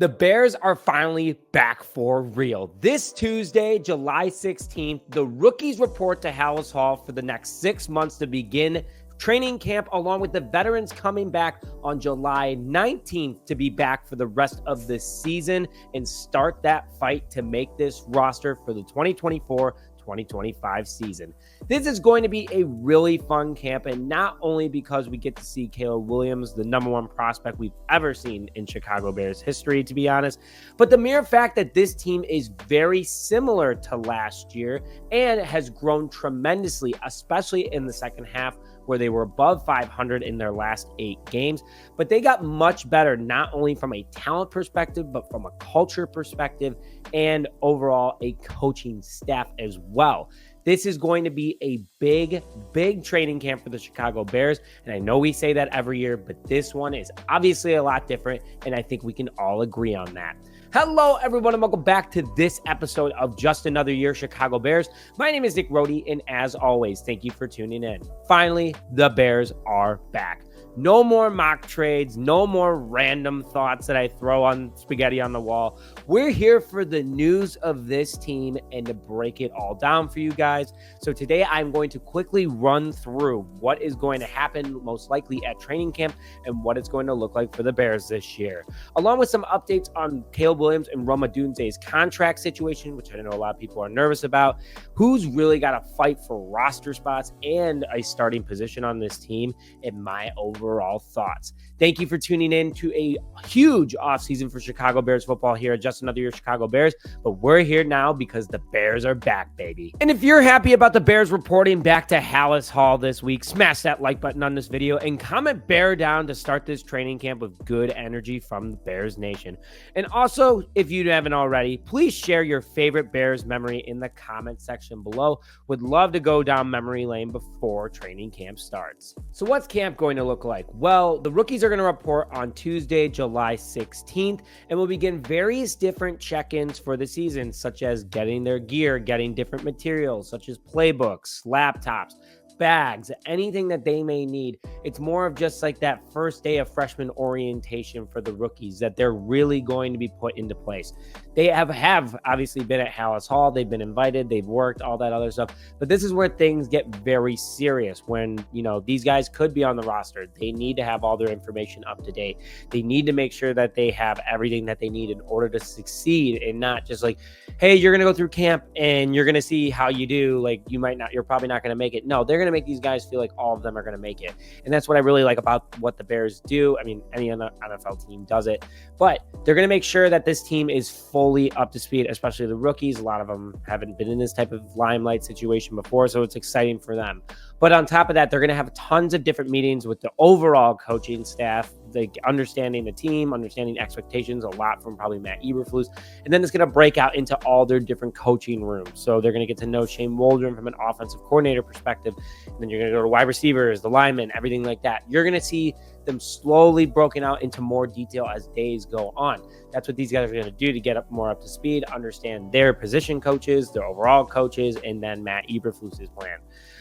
The Bears are finally back for real. This Tuesday, July 16th, the rookies report to Halas Hall for the next 6 months to begin training camp, along with the veterans coming back on July 19th to be back for the rest of the season and start that fight to make this roster for the 2024-2025 season. This is going to be a really fun camp, and not only because we get to see Caleb Williams, the number one prospect we've ever seen in Chicago Bears history, to be honest, but the mere fact that this team is very similar to last year and has grown tremendously, especially in the second half, where they were above 500 in their last 8 games. But they got much better, not only from a talent perspective, but from a culture perspective and overall a coaching staff as well. This is going to be a big training camp for the Chicago Bears. And I know we say that every year, but this one is obviously a lot different. And I think we can all agree on that. Hello, everyone, and welcome back to this episode of Just Another Year Chicago Bears. My name is Nick Rohde, and as always, thank you for tuning in. Finally, the Bears are back. No more mock trades, no more random thoughts that I throw on spaghetti on the wall. We're here for the news of this team and to break it all down for you guys. So today I'm going to quickly run through what is going to happen most likely at training camp and what it's going to look like for the Bears this year, along with some updates on Caleb Williams and Odunze's contract situation, which I know a lot of people are nervous about, who's really got to fight for roster spots and a starting position on this team, and my overall thoughts. Thank you for tuning in to a huge offseason for Chicago Bears football here at Just Another Year Chicago Bears, but we're here now because the Bears are back, baby. And if you're happy about the Bears reporting back to Halas Hall this week, smash that like button on this video and comment Bear down to start this training camp with good energy from the Bears Nation. And also, if you haven't already, please share your favorite Bears memory in the comment section below. Would love to go down memory lane before training camp starts. So what's camp going to look like? Well, the rookies are going to report on Tuesday, July 16th, and we'll begin various different check-ins for the season, such as getting their gear, getting different materials, such as playbooks, laptops, bags, anything that they may need. It's more of just like that first day of freshman orientation for the rookies that they're really going to be put into place. They have obviously been at Halas Hall. They've been invited. They've worked, all that other stuff. But this is where things get very serious when, these guys could be on the roster. They need to have all their information up to date. They need to make sure that they have everything that they need in order to succeed, and not just like, hey, you're going to go through camp and you're going to see how you do. Like, you're probably not going to make it. No, they're going to make these guys feel like all of them are going to make it. And that's what I really like about what the Bears do. I mean, any NFL team does it, but they're going to make sure that this team is fully up to speed, especially the rookies. A lot of them haven't been in this type of limelight situation before, so it's exciting for them. But on top of that, they're going to have tons of different meetings with the overall coaching staff, like understanding the team, understanding expectations, a lot from probably Matt Eberflus. And then it's going to break out into all their different coaching rooms. So they're going to get to know Shane Waldron from an offensive coordinator perspective. And then you're going to go to wide receivers, the linemen, everything like that. You're going to see them slowly broken out into more detail as days go on. That's what these guys are going to do to get more up to speed, understand their position coaches, their overall coaches, and then Matt Eberflus's plan.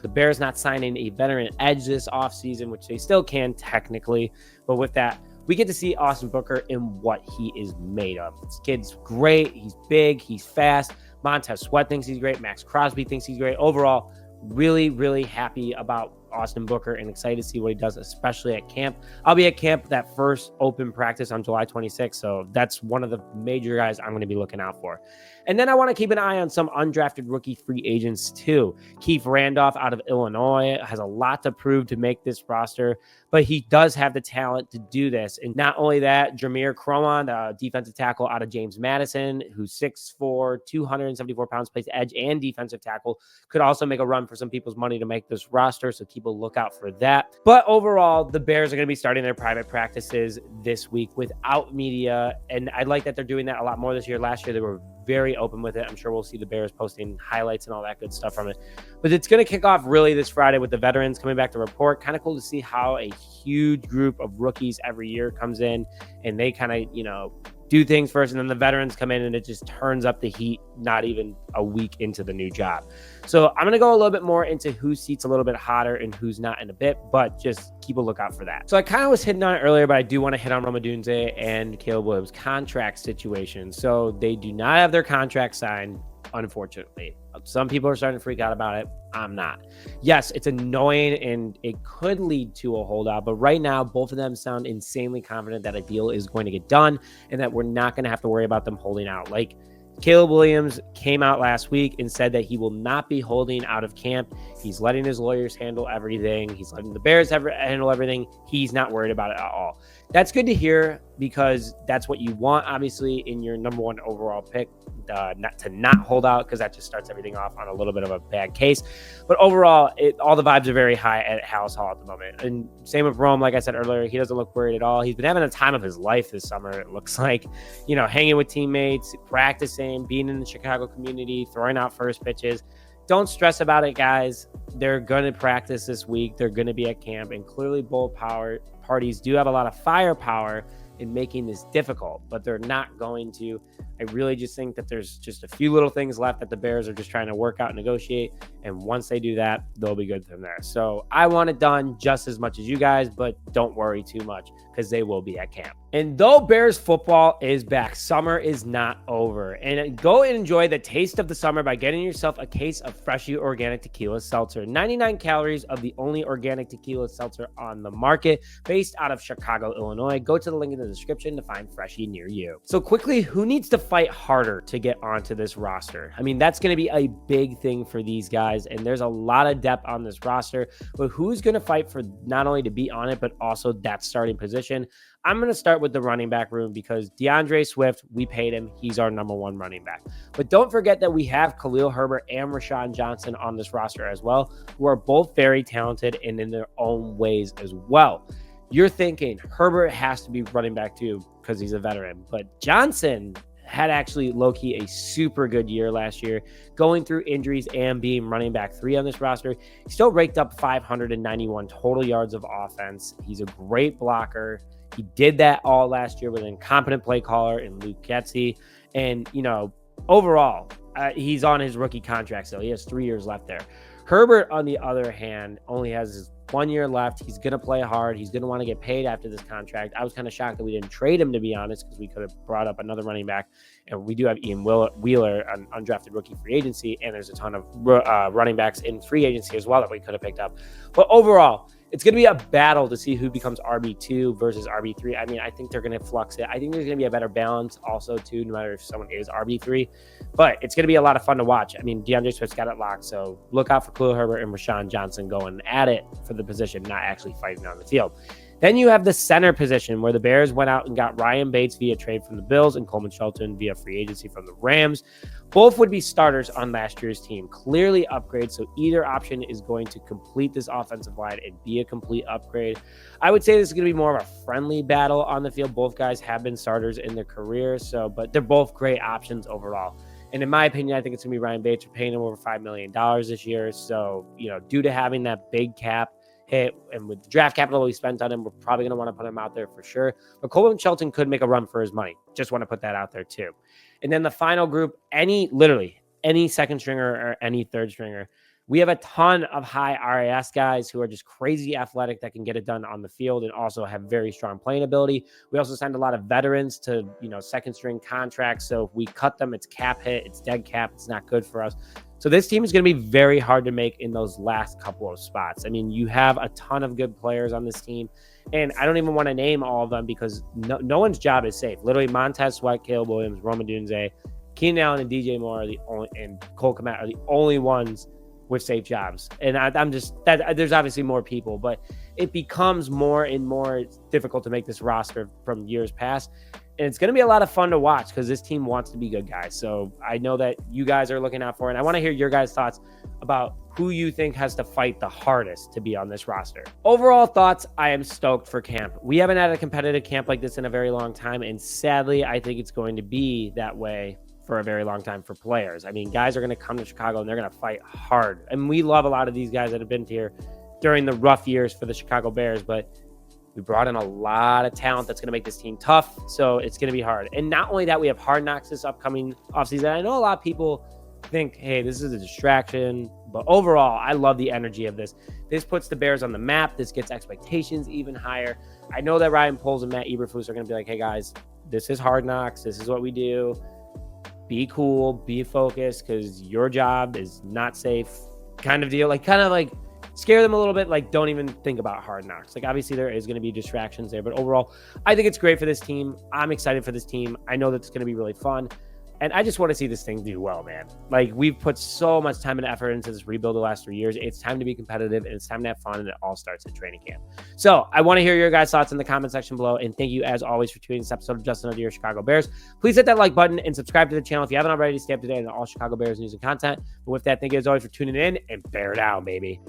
The Bears not signing a veteran edge this offseason, which they still can technically. But with that, we get to see Austin Booker in what he is made of. This kid's great. He's big. He's fast. Montez Sweat thinks he's great. Max Crosby thinks he's great. Overall, really happy about Austin Booker and excited to see what he does, especially at camp. I'll be at camp that first open practice on July 26th, so that's one of the major guys I'm going to be looking out for. And then I want to keep an eye on some undrafted rookie free agents too. Keith Randolph out of Illinois has a lot to prove to make this roster, but he does have the talent to do this. And not only that, Jameer Cromon, the defensive tackle out of James Madison, who's 6'4", 274 pounds, plays edge and defensive tackle, could also make a run for some people's money to make this roster, so keep a lookout for that. But overall, the Bears are going to be starting their private practices this week without media, and I like that they're doing that a lot more this year. Last year, they were very open with it. I'm sure we'll see the Bears posting highlights and all that good stuff from it. But it's going to kick off really this Friday with the veterans coming back to report. Kind of cool to see how a huge group of rookies every year comes in and they kind of, do things first, and then the veterans come in and it just turns up the heat not even a week into the new job. So I'm going to go a little bit more into whose seat's a little bit hotter and who's not in a bit, but just keep a lookout for that. So I kind of was hitting on it earlier, but I do want to hit on Odunze and Caleb Williams' contract situation. So they do not have their contract signed, unfortunately. Some people are starting to freak out about it. I'm not. Yes, it's annoying and it could lead to a holdout, but right now, both of them sound insanely confident that a deal is going to get done and that we're not going to have to worry about them holding out. Like, Caleb Williams came out last week and said that he will not be holding out of camp. He's letting his lawyers handle everything. He's letting the Bears handle everything. He's not worried about it at all. That's good to hear because that's what you want, obviously, in your number one overall pick, not hold out, because that just starts everything off on a little bit of a bad case. But overall, all the vibes are very high at House Hall at the moment. And same with Rome. Like I said earlier, he doesn't look worried at all. He's been having a time of his life this summer, it looks like, hanging with teammates, practicing, being in the Chicago community, throwing out first pitches. Don't stress about it, guys. They're going to practice this week. They're going to be at camp, and clearly both parties do have a lot of firepower in making this difficult, but they're not going to. I really just think that there's just a few little things left that the Bears are just trying to work out and negotiate, and once they do that, they'll be good from there. So I want it done just as much as you guys, but don't worry too much because they will be at camp. And though Bears football is back, summer is not over. And go and enjoy the taste of the summer by getting yourself a case of Freshly Organic Tequila Seltzer. 99 calories of the only organic tequila seltzer on the market, based out of Chicago, Illinois. Go to the link in the description to find Freshly near you. So quickly, who needs to fight harder to get onto this roster? I mean, that's going to be a big thing for these guys, and there's a lot of depth on this roster, but who's going to fight for not only to be on it, but also that starting position? I'm going to start with the running back room because DeAndre Swift, we paid him. He's our number one running back. But don't forget that we have Khalil Herbert and Rashawn Johnson on this roster as well, who are both very talented and in their own ways as well. You're thinking Herbert has to be running back too because he's a veteran, but Johnson had actually low-key a super good year last year, going through injuries and being running back 3 on this roster. He still raked up 591 total yards of offense. He's a great blocker. He did that all last year with an incompetent play caller in Luke Getsy. And, overall, he's on his rookie contract still. He has 3 years left there. Herbert, on the other hand, only has his 1 year left. He's going to play hard. He's going to want to get paid after this contract. I was kind of shocked that we didn't trade him, to be honest, because we could have brought up another running back. And we do have Ian Wheeler, an undrafted rookie free agency, and there's a ton of running backs in free agency as well that we could have picked up. But overall, it's going to be a battle to see who becomes RB2 versus RB3. I mean, I think they're going to flux it. I think there's going to be a better balance also, too, no matter if someone is RB3. But it's going to be a lot of fun to watch. I mean, DeAndre Swift's got it locked, so look out for Khalil Herbert and Rashawn Johnson going at it for the position, not actually fighting on the field. Then you have the center position where the Bears went out and got Ryan Bates via trade from the Bills and Coleman Shelton via free agency from the Rams. Both would be starters on last year's team. Clearly upgrades, so either option is going to complete this offensive line and be a complete upgrade. I would say this is going to be more of a friendly battle on the field. Both guys have been starters in their careers, but they're both great options overall. And in my opinion, I think it's going to be Ryan Bates. We're paying him over $5 million this year. So, due to having that big cap hit and with the draft capital we spent on him, we're probably going to want to put him out there for sure. But Coleman Shelton could make a run for his money. Just want to put that out there too. And then the final group, literally any second stringer or any third stringer, we have a ton of high RAS guys who are just crazy athletic that can get it done on the field and also have very strong playing ability. We also signed a lot of veterans to, second string contracts. So if we cut them, it's cap hit, it's dead cap. It's not good for us. So this team is going to be very hard to make in those last couple of spots. I mean, you have a ton of good players on this team, and I don't even want to name all of them because no one's job is safe. Literally, Montez Sweat, Caleb Williams, Odunze, Keenan Allen, and DJ Moore are the only, and Cole Kmet are the only ones with safe jobs. And I'm just that there's obviously more people, but it becomes more and more difficult to make this roster from years past. And it's going to be a lot of fun to watch because this team wants to be good guys. So I know that you guys are looking out for it. And I want to hear your guys' thoughts about who you think has to fight the hardest to be on this roster. Overall thoughts, I am stoked for camp. We haven't had a competitive camp like this in a very long time. And sadly, I think it's going to be that way for a very long time for players. I mean, guys are going to come to Chicago and they're going to fight hard. And we love a lot of these guys that have been here during the rough years for the Chicago Bears, but We brought in a lot of talent that's going to make this team tough, so it's going to be hard. And not only that, we have Hard Knocks this upcoming offseason. I know a lot of people think, hey, this is a distraction, but overall, I love the energy of this. This puts the Bears on the map. This gets expectations even higher. I know that Ryan Poles and Matt Eberflus are going to be like, hey, guys, this is Hard Knocks. This is what we do. Be cool, be focused, because your job is not safe kind of deal. Kind of scare them a little bit. Don't even think about Hard Knocks. Obviously there is going to be distractions there, but overall, I think it's great for this team. I'm excited for this team. I know that it's going to be really fun. And I just want to see this thing do well, man. We've put so much time and effort into this rebuild the last 3 years. It's time to be competitive, and it's time to have fun, and it all starts at training camp. So I want to hear your guys' thoughts in the comment section below. And thank you, as always, for tuning this episode of Justin of Your Chicago Bears. Please hit that like button and subscribe to the channel if you haven't already to stay up to date on all Chicago Bears news and content. But with that, thank you, as always, for tuning in, and bear down, baby.